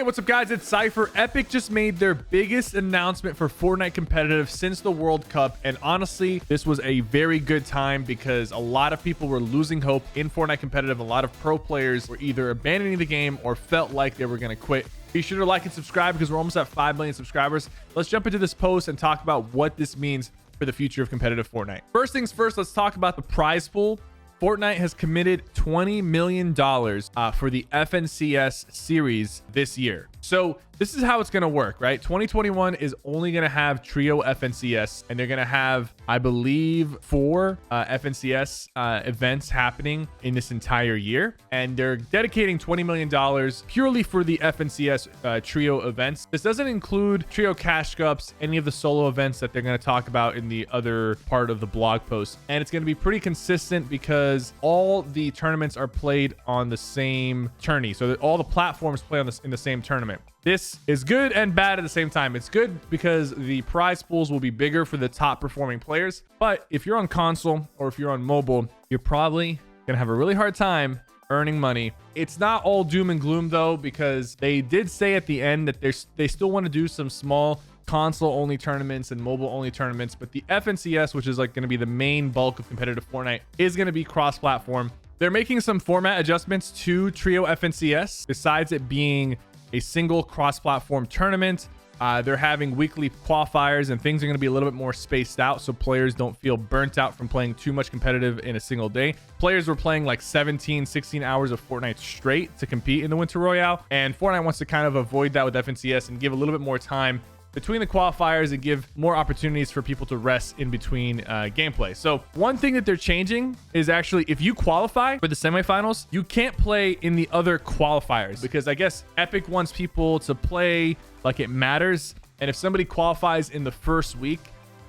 What's up, guys? It's Cypher. Epic just made their biggest announcement for Fortnite competitive since the World Cup, and honestly, this was a very good time because a lot of people were losing hope in Fortnite competitive. A lot of pro players were either abandoning the game or felt like they were going to quit. Be sure to like and subscribe because we're almost at 5 million subscribers. Let's jump into this post and talk about what this means for the future of competitive Fortnite. First things first, let's talk about the prize pool. Fortnite has committed $20 million for the FNCS series this year. So this is how it's going to work, right? 2021 is only going to have trio FNCS, and they're going to have, I believe, 4 FNCS events happening in this entire year. And they're dedicating $20 million purely for the FNCS trio events. This doesn't include trio cash cups, any of the solo events that they're going to talk about in the other part of the blog post. And it's going to be pretty consistent because all the tournaments are played on the same tourney. So that all the platforms play on in the same tournament. This is good and bad at the same time. It's good because the prize pools will be bigger for the top performing players. But if you're on console or if you're on mobile, you're probably gonna have a really hard time earning money. It's not all doom and gloom though, because they did say at the end that they still want to do some small console only tournaments and mobile only tournaments, but the FNCS, which is like going to be the main bulk of competitive Fortnite, is going to be cross-platform. They're making some format adjustments to trio FNCS besides it being a single cross-platform tournament. They're having weekly qualifiers and things are going to be a little bit more spaced out so players don't feel burnt out from playing too much competitive in a single day. Players were playing like 16 hours of Fortnite straight to compete in the Winter Royale, and Fortnite wants to kind of avoid that with FNCS and give a little bit more time between the qualifiers and give more opportunities for people to rest in between gameplay. So one thing that they're changing is actually if you qualify for the semifinals, you can't play in the other qualifiers because I guess Epic wants people to play like it matters. And if somebody qualifies in the first week,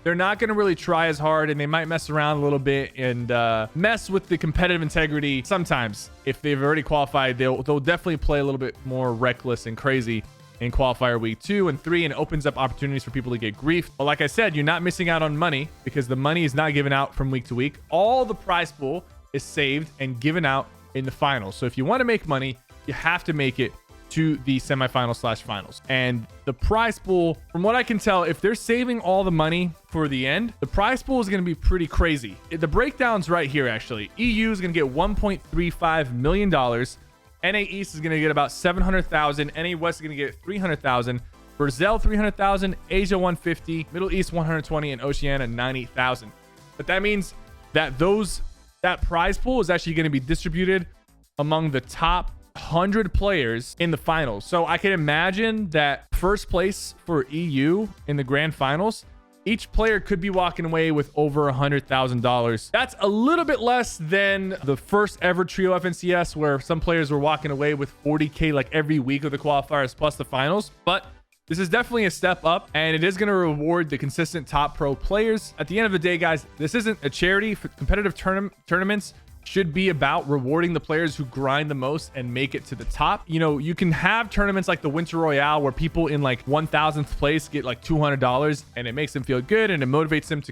they're not going to really try as hard and they might mess around a little bit and mess with the competitive integrity. Sometimes if they've already qualified, they'll definitely play a little bit more reckless and crazy in qualifier week 2 and 3, and it opens up opportunities for people to get griefed. But like I said, you're not missing out on money because the money is not given out from week to week. All the prize pool is saved and given out in the finals. So if you want to make money, you have to make it to the semifinals/finals. And the prize pool, from what I can tell, if they're saving all the money for the end, the prize pool is going to be pretty crazy. The breakdown's right here, actually. EU is going to get $1.35 million. NA East is going to get about 700,000. NA West is going to get 300,000. Brazil 300,000. Asia 150. Middle East 120, and Oceania 90,000. But that means that that prize pool is actually going to be distributed among the top 100 players in the finals. So I can imagine that first place for EU in the grand finals, each player could be walking away with over $100,000. That's a little bit less than the first ever trio FNCS, where some players were walking away with 40K like every week of the qualifiers plus the finals. But this is definitely a step up, and it is going to reward the consistent top pro players. At the end of the day, guys, this isn't a charity. For competitive tournaments should be about rewarding the players who grind the most and make it to the top. You know, you can have tournaments like the Winter Royale where people in like 1000th place get like $200 and it makes them feel good and it motivates them to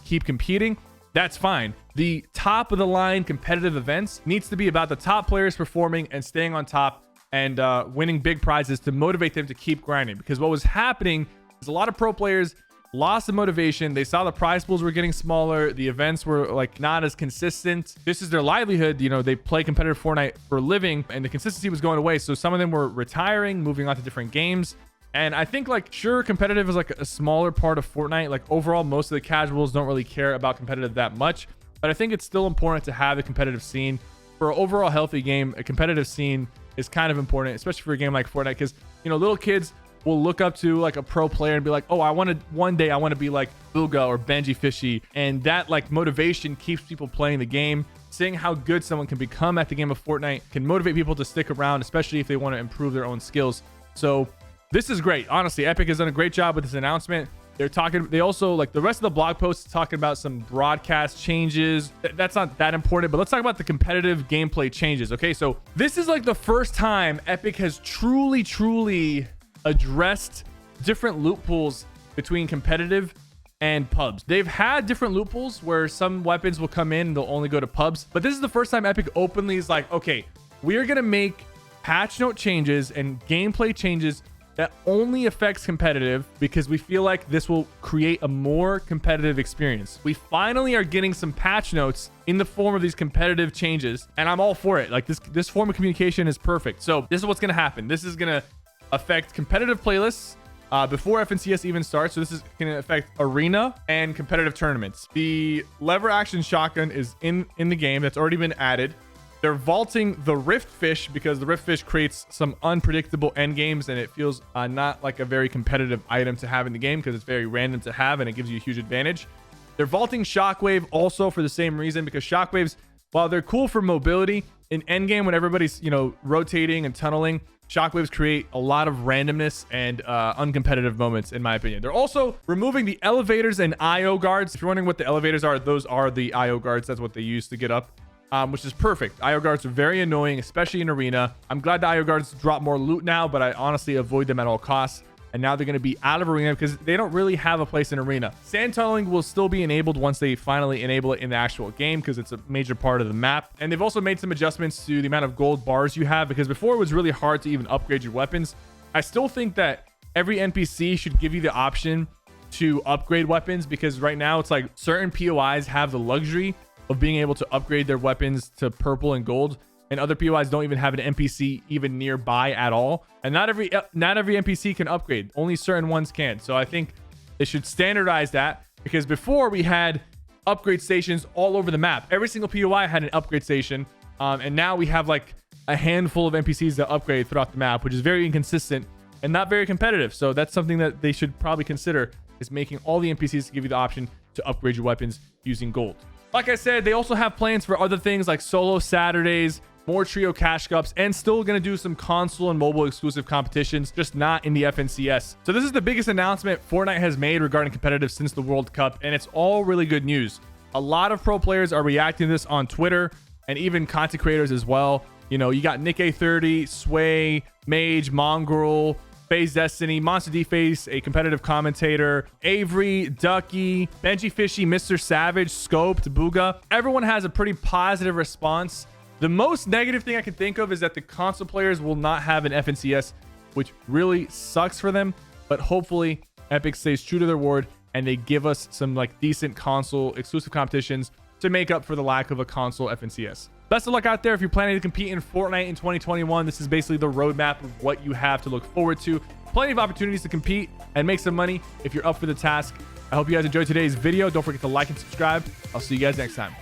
keep competing. That's fine. The top of the line competitive events needs to be about the top players performing and staying on top and winning big prizes to motivate them to keep grinding. Because what was happening is a lot of pro players lost the motivation. They saw the prize pools were getting smaller. The events were like not as consistent. This is their livelihood. You know, they play competitive Fortnite for a living and the consistency was going away. So some of them were retiring, moving on to different games. And I think like, sure, competitive is like a smaller part of Fortnite. Like overall, most of the casuals don't really care about competitive that much, but I think it's still important to have a competitive scene for an overall healthy game. A competitive scene is kind of important, especially for a game like Fortnite, because, you know, little kids will look up to like a pro player and be like, oh, one day I want to be like Booga or Benji Fishy. And that like motivation keeps people playing the game. Seeing how good someone can become at the game of Fortnite can motivate people to stick around, especially if they want to improve their own skills. So this is great. Honestly, Epic has done a great job with this announcement. They also, like, the rest of the blog post is talking about some broadcast changes. That's not that important, but let's talk about the competitive gameplay changes. Okay, so this is like the first time Epic has truly addressed different loot pools between competitive and pubs. They've had different loot pools where some weapons will come in and they'll only go to pubs, but this is the first time Epic openly is like, okay, we are gonna make patch note changes and gameplay changes that only affects competitive, because we feel like this will create a more competitive experience. We finally are getting some patch notes in the form of these competitive changes, and I'm all for it. Like this form of communication is perfect. So this is what's going to happen. This is going to affect competitive playlists before FNCS even starts. So this is going to affect arena and competitive tournaments. The lever action shotgun is in the game. That's already been added. They're vaulting the Rift Fish because the Rift Fish creates some unpredictable end games, and it feels not like a very competitive item to have in the game because it's very random to have and it gives you a huge advantage. They're vaulting Shockwave also for the same reason, because Shockwaves, while they're cool for mobility, in endgame when everybody's, you know, rotating and tunneling, Shockwaves create a lot of randomness and uncompetitive moments, in my opinion. They're also removing the elevators and IO guards. If you're wondering what the elevators are, those are the IO guards. That's what they use to get up. Which is perfect. IO guards are very annoying, especially in arena. I'm glad the IO guards drop more loot now, but I honestly avoid them at all costs. And now they're going to be out of arena because they don't really have a place in arena. Sand tunneling will still be enabled once they finally enable it in the actual game, because it's a major part of the map. And they've also made some adjustments to the amount of gold bars you have, because before it was really hard to even upgrade your weapons. I still think that every NPC should give you the option to upgrade weapons, because right now it's like certain POIs have the luxury of being able to upgrade their weapons to purple and gold, and other POIs don't even have an NPC even nearby at all. And not every NPC can upgrade, only certain ones can. So I think they should standardize that, because before we had upgrade stations all over the map. Every single POI had an upgrade station, and now we have like a handful of NPCs that upgrade throughout the map, which is very inconsistent and not very competitive. So that's something that they should probably consider, is making all the NPCs give you the option to upgrade your weapons using gold. Like I said, they also have plans for other things like solo Saturdays, more trio cash cups, and still going to do some console and mobile exclusive competitions, just not in the FNCS. So this is the biggest announcement Fortnite has made regarding competitive since the World Cup, and it's all really good news. A lot of pro players are reacting to this on Twitter, and even content creators as well. You know, you got Nick A30, Sway, Mage, Mongrel, FaZe Destiny, Monster D-Face, a competitive commentator, Avery, Ducky, Benji Fishy, Mr. Savage, Scoped, Booga. Everyone has a pretty positive response. The most negative thing I can think of is that the console players will not have an FNCS, which really sucks for them. But hopefully Epic stays true to their word and they give us some like decent console exclusive competitions to make up for the lack of a console FNCS. Best of luck out there if you're planning to compete in Fortnite in 2021. This is basically the roadmap of what you have to look forward to. Plenty of opportunities to compete and make some money if you're up for the task. I hope you guys enjoyed today's video. Don't forget to like and subscribe. I'll see you guys next time.